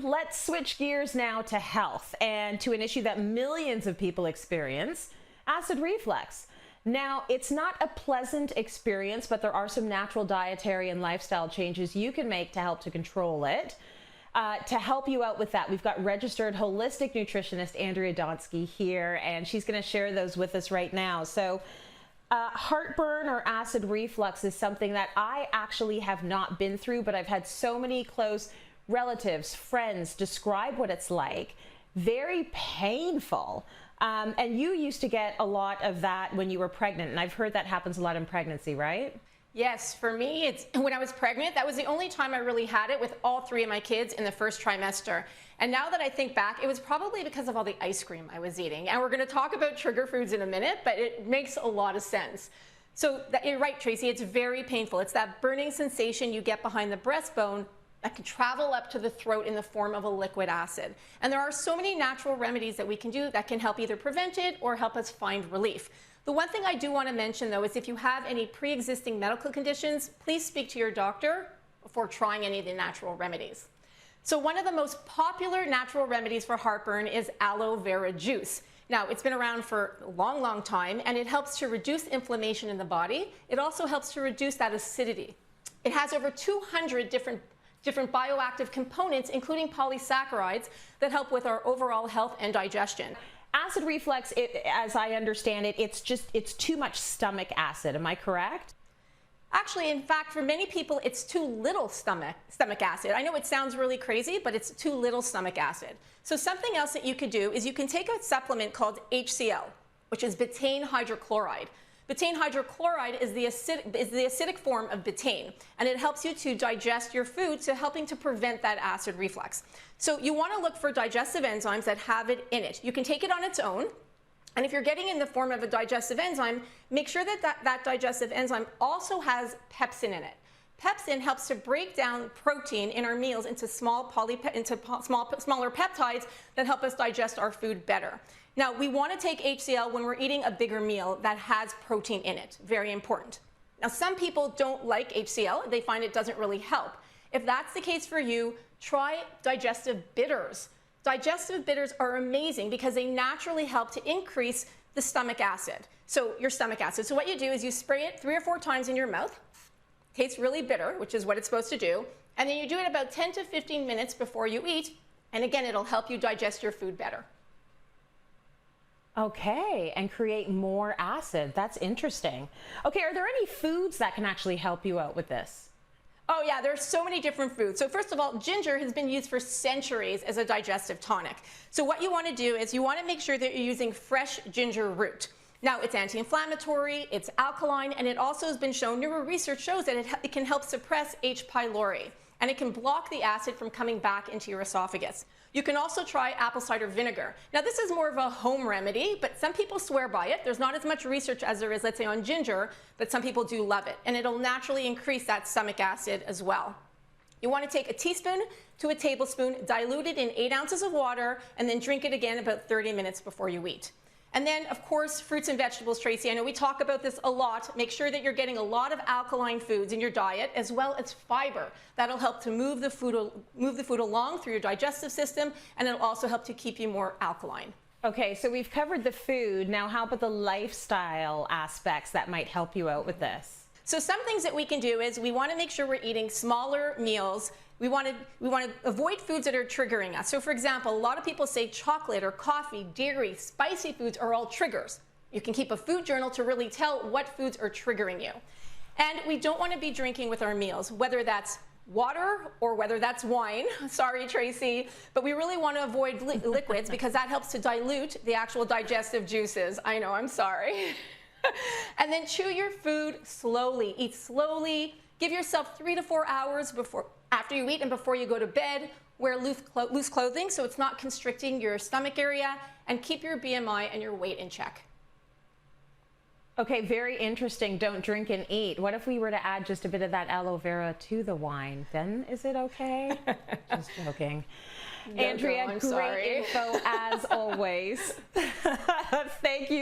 Let's switch gears now to health and to an issue that millions of people experience, acid reflux. Now, it's not a pleasant experience, but there are some natural dietary and lifestyle changes you can make to help to control it. To help you out with that, we've got registered holistic nutritionist Andrea Donsky here, and she's going to share those with us right now. So heartburn or acid reflux is something that I actually have not been through, but I've had so many close relatives, friends describe what it's like. Very painful. And you used to get a lot of that when you were pregnant, and I've heard that happens a lot in pregnancy, right? Yes, for me, it's when I was pregnant, that was the only time I really had it with all three of my kids in the first trimester. And now that I think back, it was probably because of all the ice cream I was eating. And we're going to talk about trigger foods in a minute, but it makes a lot of sense. So you're right, Tracy, it's very painful. It's that burning sensation you get behind the breastbone that can travel up to the throat in the form of a liquid acid. And there are so many natural remedies that we can do that can help either prevent it or help us find relief. The one thing I do want to mention, though, is if you have any pre-existing medical conditions, please speak to your doctor before trying any of the natural remedies. So one of the most popular natural remedies for heartburn is aloe vera juice. Now, it's been around for a long, long time, and it helps to reduce inflammation in the body. It also helps to reduce that acidity. It has over 200 different bioactive components, including polysaccharides, that help with our overall health and digestion. Acid reflux, as I understand it, it's too much stomach acid. Am I correct? Actually, in fact, for many people, it's too little stomach acid. I know it sounds really crazy, but it's too little stomach acid. So something else that you could do is you can take a supplement called HCl, which is betaine hydrochloride. Betaine hydrochloride is the acidic form of betaine, and it helps you to digest your food, so helping to prevent that acid reflux. So you want to look for digestive enzymes that have it in it. You can take it on its own, and if you're getting in the form of a digestive enzyme, make sure that that digestive enzyme also has pepsin in it. Pepsin helps to break down protein in our meals into smaller peptides that help us digest our food better. Now, we want to take HCl when we're eating a bigger meal that has protein in it. Very important. Now, some people don't like HCl. They find it doesn't really help. If that's the case for you, try digestive bitters. Digestive bitters are amazing because they naturally help to increase the stomach acid. So your stomach acid. So what you do is you spray it 3 or 4 times in your mouth. Tastes really bitter, which is what it's supposed to do. And then you do it about 10 to 15 minutes before you eat. And again, it'll help you digest your food better. Okay, and create more acid. That's interesting. Okay, are there any foods that can actually help you out with this? Oh yeah, there's so many different foods. So first of all, ginger has been used for centuries as a digestive tonic. So what you want to do is you want to make sure that you're using fresh ginger root. Now, it's anti-inflammatory, it's alkaline, and it also has been shown, newer research shows that it can help suppress H. pylori, and it can block the acid from coming back into your esophagus. You can also try apple cider vinegar. Now, this is more of a home remedy, but some people swear by it. There's not as much research as there is, let's say, on ginger, but some people do love it, and it'll naturally increase that stomach acid as well. You want to take a teaspoon to a tablespoon, dilute it in 8 ounces of water, and then drink it again about 30 minutes before you eat. And then, of course, fruits and vegetables, Tracy. I know we talk about this a lot. Make sure that you're getting a lot of alkaline foods in your diet, as well as fiber. That'll help to move the food along through your digestive system, and it'll also help to keep you more alkaline. Okay, so we've covered the food. Now, how about the lifestyle aspects that might help you out with this? So some things that we can do is we want to make sure we're eating smaller meals. We want to avoid foods that are triggering us. So for example, a lot of people say chocolate or coffee, dairy, spicy foods are all triggers. You can keep a food journal to really tell what foods are triggering you. And we don't want to be drinking with our meals, whether that's water or whether that's wine. Sorry, Tracy, but we really want to avoid liquids because that helps to dilute the actual digestive juices. I know, I'm sorry. And then chew your food slowly. Eat slowly. Give yourself 3 to 4 hours after you eat and before you go to bed. Wear loose clothing so it's not constricting your stomach area, and keep your BMI and your weight in check. Okay, very interesting. Don't drink and eat. What if we were to add just a bit of that aloe vera to the wine? Then is it okay? Just joking. No, Andrea, I'm great sorry. info as always. Thank you.